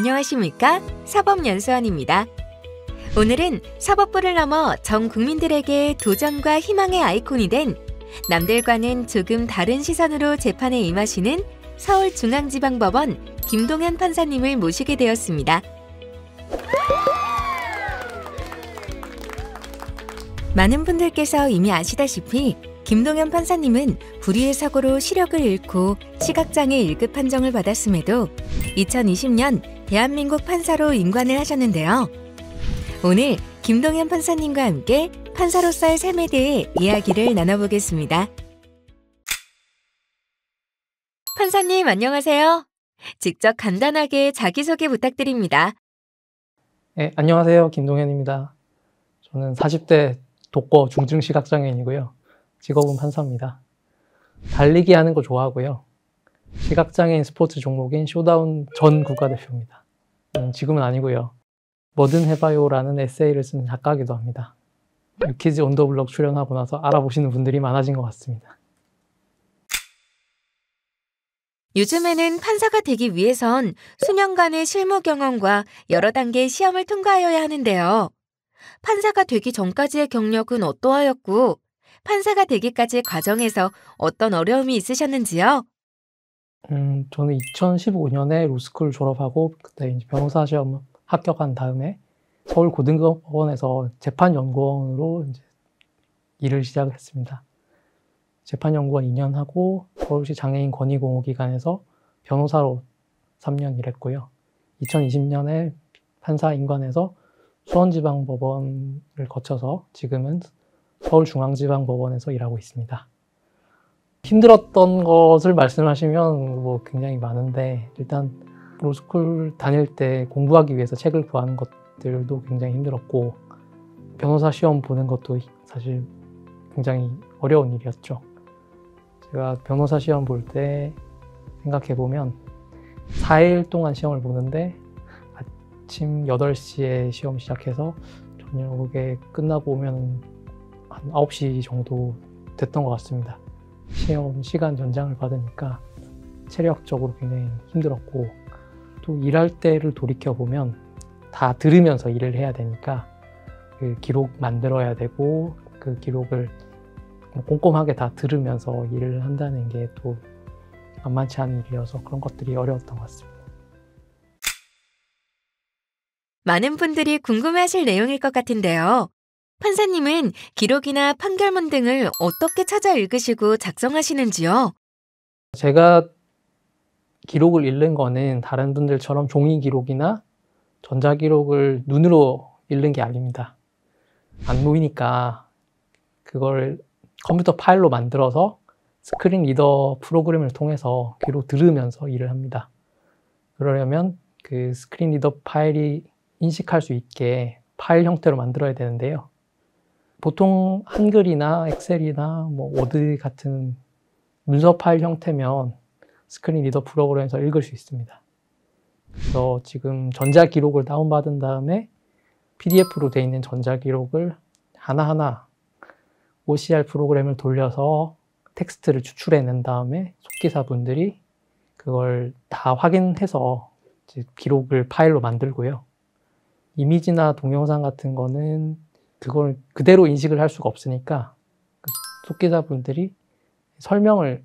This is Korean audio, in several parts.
안녕하십니까? 사법연수원입니다. 오늘은 사법부를 넘어 전 국민들에게 도전과 희망의 아이콘이 된 남들과는 조금 다른 시선으로 재판에 임하시는 서울중앙지방법원 김동현 판사님을 모시게 되었습니다. 많은 분들께서 이미 아시다시피 김동현 판사님은 불의의 사고로 시력을 잃고 시각장애 1급 판정을 받았음에도 2020년 대한민국 판사로 임관을 하셨는데요. 오늘 김동현 판사님과 함께 판사로서의 삶에 대해 이야기를 나눠보겠습니다. 판사님 안녕하세요. 직접 간단하게 자기소개 부탁드립니다. 네, 안녕하세요. 김동현입니다. 저는 40대 독거 중증 시각장애인이고요. 직업은 판사입니다. 달리기 하는 거 좋아하고요. 시각장애인 스포츠 종목인 쇼다운 전 국가대표입니다. 지금은 아니고요. 뭐든 해봐요라는 에세이를 쓴 작가이기도 합니다. 유키즈 온 더 블럭 출연하고 나서 알아보시는 분들이 많아진 것 같습니다. 요즘에는 판사가 되기 위해선 수년간의 실무 경험과 여러 단계의 시험을 통과하여야 하는데요. 판사가 되기 전까지의 경력은 어떠하였고 판사가 되기까지의 과정에서 어떤 어려움이 있으셨는지요? 저는 2015년에 로스쿨 졸업하고 그때 이제 변호사 시험 합격한 다음에 서울고등법원에서 재판연구원으로 이제 일을 시작했습니다. 재판연구원 2년 하고 서울시 장애인 권익공호기관에서 변호사로 3년 일했고요. 2020년에 판사 임관해서 수원지방법원을 거쳐서 지금은 서울중앙지방법원에서 일하고 있습니다. 힘들었던 것을 말씀하시면 뭐 굉장히 많은데 일단 로스쿨 다닐 때 공부하기 위해서 책을 구하는 것들도 굉장히 힘들었고 변호사 시험 보는 것도 사실 굉장히 어려운 일이었죠. 제가 변호사 시험 볼 때 생각해보면 4일 동안 시험을 보는데 아침 8시에 시험 시작해서 저녁에 끝나고 오면 한 9시 정도 됐던 것 같습니다. 시험 시간 연장을 받으니까 체력적으로 굉장히 힘들었고 또 일할 때를 돌이켜보면 다 들으면서 일을 해야 되니까 그 기록 만들어야 되고 그 기록을 꼼꼼하게 다 들으면서 일을 한다는 게 또 만만치 않은 일이어서 그런 것들이 어려웠던 것 같습니다. 많은 분들이 궁금해하실 내용일 것 같은데요. 판사님은 기록이나 판결문 등을 어떻게 찾아 읽으시고 작성하시는지요? 제가 기록을 읽는 거는 다른 분들처럼 종이 기록이나 전자 기록을 눈으로 읽는 게 아닙니다. 안 보이니까 그걸 컴퓨터 파일로 만들어서 스크린 리더 프로그램을 통해서 귀로 들으면서 일을 합니다. 그러려면 그 스크린 리더 파일이 인식할 수 있게 파일 형태로 만들어야 되는데요. 보통 한글이나 엑셀이나 뭐 워드 같은 문서 파일 형태면 스크린 리더 프로그램에서 읽을 수 있습니다. 그래서 지금 전자 기록을 다운받은 다음에 PDF로 되어 있는 전자 기록을 하나하나 OCR 프로그램을 돌려서 텍스트를 추출해낸 다음에 속기사분들이 그걸 다 확인해서 이제 기록을 파일로 만들고요. 이미지나 동영상 같은 거는 그걸 그대로 인식을 할 수가 없으니까 속기사분들이 설명을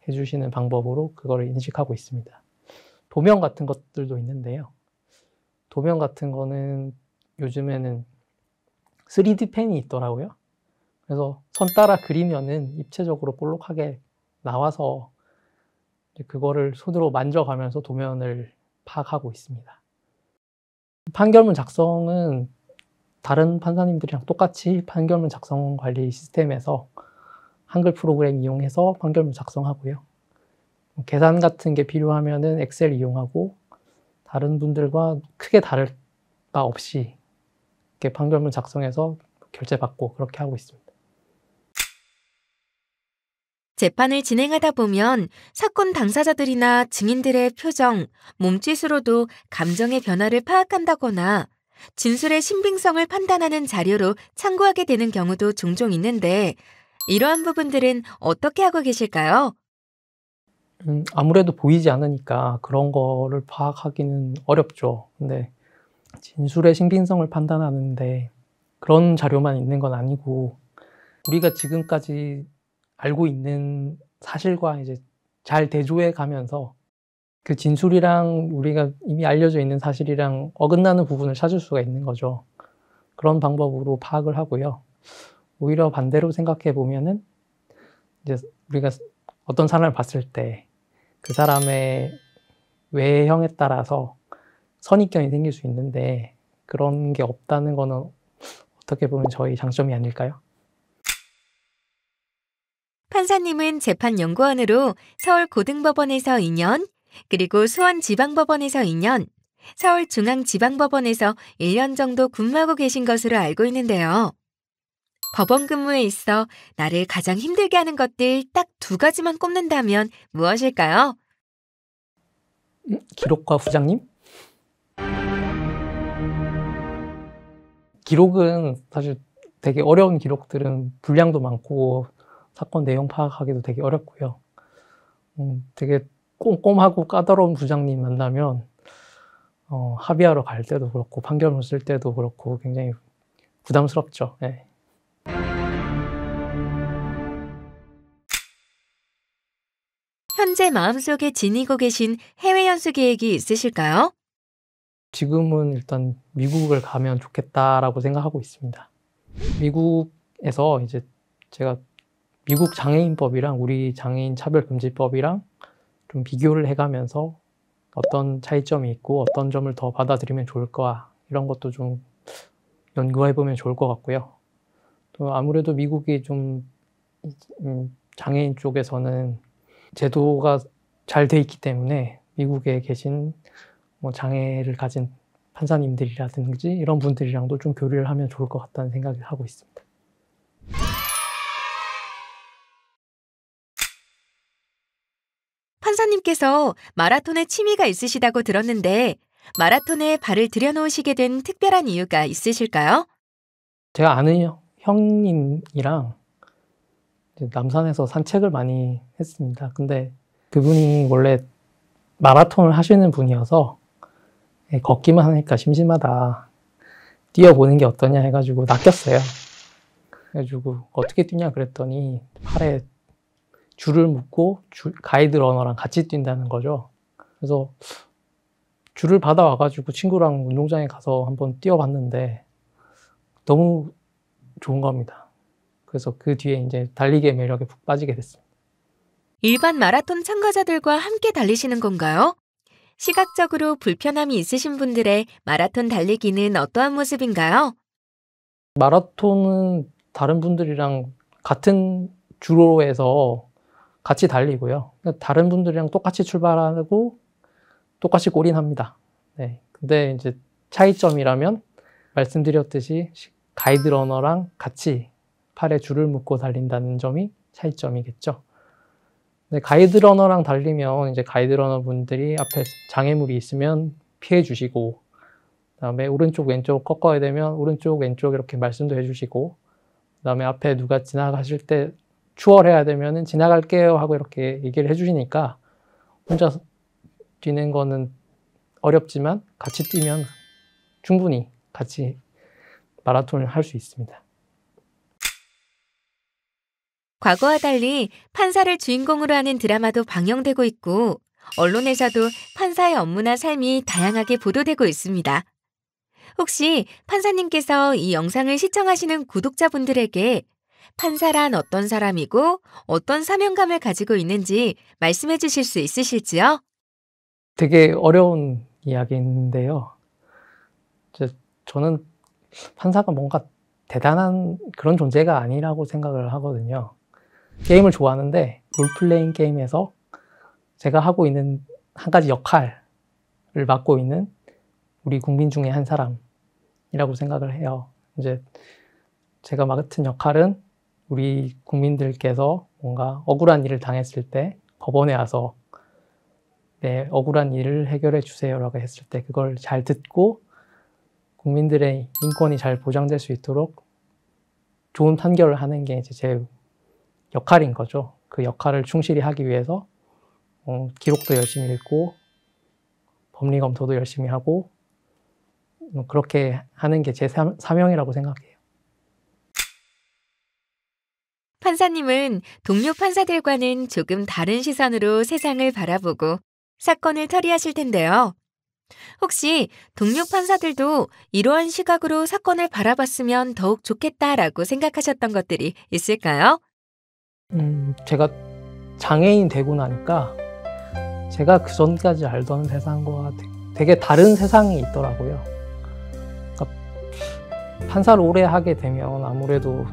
해주시는 방법으로 그거를 인식하고 있습니다. 도면 같은 것들도 있는데요. 도면 같은 거는 요즘에는 3D 펜이 있더라고요. 그래서 선 따라 그리면은 입체적으로 볼록하게 나와서 그거를 손으로 만져가면서 도면을 파악하고 있습니다. 판결문 작성은 다른 판사님들이랑 똑같이 판결문 작성 관리 시스템에서 한글 프로그램 이용해서 판결문 작성하고요. 계산 같은 게 필요하면은 엑셀 이용하고 다른 분들과 크게 다를 바 없이 이렇게 판결문 작성해서 결제받고 그렇게 하고 있습니다. 재판을 진행하다 보면 사건 당사자들이나 증인들의 표정, 몸짓으로도 감정의 변화를 파악한다거나 진술의 신빙성을 판단하는 자료로 참고하게 되는 경우도 종종 있는데 이러한 부분들은 어떻게 하고 계실까요? 아무래도 보이지 않으니까 그런 거를 파악하기는 어렵죠. 근데 진술의 신빙성을 판단하는데 그런 자료만 있는 건 아니고 우리가 지금까지 알고 있는 사실과 이제 잘 대조해 가면서 그 진술이랑 우리가 이미 알려져 있는 사실이랑 어긋나는 부분을 찾을 수가 있는 거죠. 그런 방법으로 파악을 하고요. 오히려 반대로 생각해 보면은 이제 우리가 어떤 사람을 봤을 때 그 사람의 외형에 따라서 선입견이 생길 수 있는데 그런 게 없다는 거는 어떻게 보면 저희 장점이 아닐까요? 판사님은 재판연구원으로 서울고등법원에서 2년, 그리고 수원지방법원에서 2년, 서울중앙지방법원에서 1년 정도 근무하고 계신 것으로 알고 있는데요. 법원 근무에 있어 나를 가장 힘들게 하는 것들 딱 2가지만 꼽는다면 무엇일까요? 기록과 부장님? 기록은 사실 되게 어려운 기록들은 분량도 많고 사건 내용 파악하기도 되게 어렵고요. 되게 꼼꼼하고 까다로운 부장님 만나면 합의하러 갈 때도 그렇고 판결문 쓸 때도 그렇고 굉장히 부담스럽죠. 네. 현재 마음속에 지니고 계신 해외 연수 계획이 있으실까요? 지금은 일단 미국을 가면 좋겠다라고 생각하고 있습니다. 미국에서 이제 제가 미국 장애인법이랑 우리 장애인 차별금지법이랑 좀 비교를 해가면서 어떤 차이점이 있고 어떤 점을 더 받아들이면 좋을까 이런 것도 좀 연구해보면 좋을 것 같고요. 또 아무래도 미국이 좀 장애인 쪽에서는 제도가 잘 돼 있기 때문에 미국에 계신 뭐 장애를 가진 판사님들이라든지 이런 분들이랑도 좀 교류를 하면 좋을 것 같다는 생각을 하고 있습니다. 판사님께서 마라톤에 취미가 있으시다고 들었는데 마라톤에 발을 들여놓으시게 된 특별한 이유가 있으실까요? 제가 아는 형님이랑 남산에서 산책을 많이 했습니다. 근데 그분이 원래 마라톤을 하시는 분이어서 걷기만 하니까 심심하다. 뛰어보는 게 어떠냐 해가지고 낚였어요. 그래가지고 어떻게 뛰냐 그랬더니 팔에 줄을 묶고 가이드 러너랑 같이 뛴다는 거죠. 그래서 줄을 받아와가지고 친구랑 운동장에 가서 한번 뛰어봤는데 너무 좋은 겁니다. 그래서 그 뒤에 이제 달리기의 매력에 푹 빠지게 됐습니다. 일반 마라톤 참가자들과 함께 달리시는 건가요? 시각적으로 불편함이 있으신 분들의 마라톤 달리기는 어떠한 모습인가요? 마라톤은 다른 분들이랑 같은 주로에서 같이 달리고요. 다른 분들이랑 똑같이 출발하고 똑같이 골인합니다. 네. 근데 이제 차이점이라면 말씀드렸듯이 가이드 러너랑 같이 팔에 줄을 묶고 달린다는 점이 차이점이겠죠. 근데 가이드 러너랑 달리면 이제 가이드 러너 분들이 앞에 장애물이 있으면 피해 주시고, 그다음에 오른쪽 왼쪽 꺾어야 되면 오른쪽 왼쪽 이렇게 말씀도 해주시고, 그다음에 앞에 누가 지나가실 때 추월해야 되면은 지나갈게요 하고 이렇게 얘기를 해주시니까 혼자 뛰는 거는 어렵지만 같이 뛰면 충분히 같이 마라톤을 할 수 있습니다. 과거와 달리 판사를 주인공으로 하는 드라마도 방영되고 있고 언론에서도 판사의 업무나 삶이 다양하게 보도되고 있습니다. 혹시 판사님께서 이 영상을 시청하시는 구독자분들에게 판사란 어떤 사람이고 어떤 사명감을 가지고 있는지 말씀해 주실 수 있으실지요? 되게 어려운 이야기인데요. 저는 판사가 뭔가 대단한 그런 존재가 아니라고 생각을 하거든요. 게임을 좋아하는데 롤플레잉 게임에서 제가 하고 있는 한 가지 역할을 맡고 있는 우리 국민 중에 한 사람이라고 생각을 해요. 이제 제가 맡은 역할은 우리 국민들께서 뭔가 억울한 일을 당했을 때 법원에 와서 네, 억울한 일을 해결해 주세요라고 했을 때 그걸 잘 듣고 국민들의 인권이 잘 보장될 수 있도록 좋은 판결을 하는 게 이제 제 역할인 거죠. 그 역할을 충실히 하기 위해서 기록도 열심히 읽고 법리 검토도 열심히 하고 그렇게 하는 게 제 사명이라고 생각해요. 판사님은 동료 판사들과는 조금 다른 시선으로 세상을 바라보고 사건을 처리하실 텐데요. 혹시 동료 판사들도 이러한 시각으로 사건을 바라봤으면 더욱 좋겠다라고 생각하셨던 것들이 있을까요? 제가 장애인 되고 나니까 제가 그 전까지 알던 세상과 되게 다른 세상이 있더라고요. 그러니까 판사를 오래 하게 되면 아무래도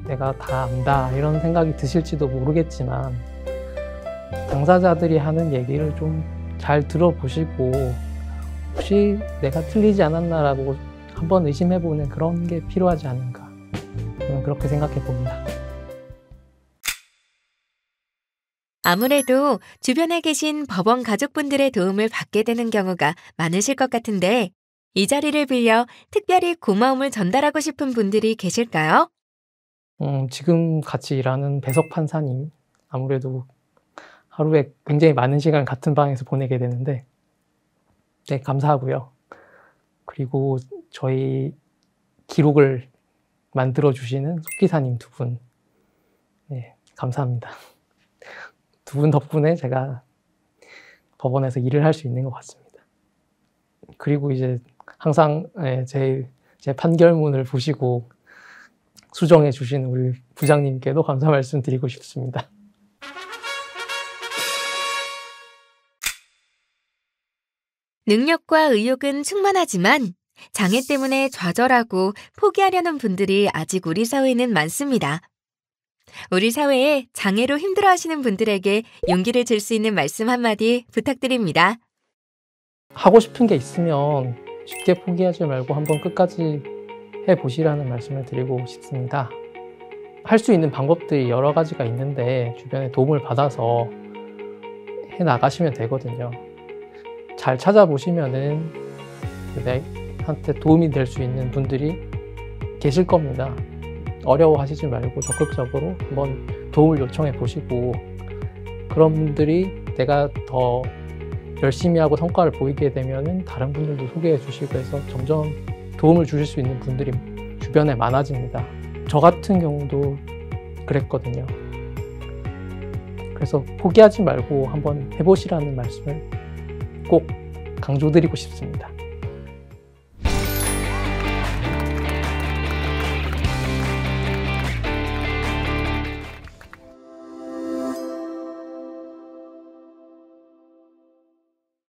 내가 다 안다 이런 생각이 드실지도 모르겠지만 당사자들이 하는 얘기를 좀 잘 들어보시고 혹시 내가 틀리지 않았나라고 한번 의심해보는 그런 게 필요하지 않은가 저는 그렇게 생각해 봅니다. 아무래도 주변에 계신 법원 가족분들의 도움을 받게 되는 경우가 많으실 것 같은데 이 자리를 빌려 특별히 고마움을 전달하고 싶은 분들이 계실까요? 지금 같이 일하는 배석 판사님 아무래도 하루에 굉장히 많은 시간을 같은 방에서 보내게 되는데 네, 감사하고요. 그리고 저희 기록을 만들어주시는 속기사님 두 분 네, 감사합니다. 두 분 덕분에 제가 법원에서 일을 할 수 있는 것 같습니다. 그리고 이제 항상 제 판결문을 보시고 수정해 주신 우리 부장님께도 감사 말씀 드리고 싶습니다. 능력과 의욕은 충만하지만 장애 때문에 좌절하고 포기하려는 분들이 아직 우리 사회에는 많습니다. 우리 사회에 장애로 힘들어하시는 분들에게 용기를 줄 수 있는 말씀 한마디 부탁드립니다. 하고 싶은 게 있으면 쉽게 포기하지 말고 한번 끝까지 해보시라는 말씀을 드리고 싶습니다. 할 수 있는 방법들이 여러 가지가 있는데 주변에 도움을 받아서 해나가시면 되거든요. 잘 찾아보시면은 내한테 도움이 될 수 있는 분들이 계실 겁니다. 어려워하시지 말고 적극적으로 한번 도움을 요청해 보시고 그런 분들이 내가 더 열심히 하고 성과를 보이게 되면은 다른 분들도 소개해 주시고 해서 점점 도움을 주실 수 있는 분들이 주변에 많아집니다. 저 같은 경우도 그랬거든요. 그래서 포기하지 말고 한번 해보시라는 말씀을 꼭 강조드리고 싶습니다.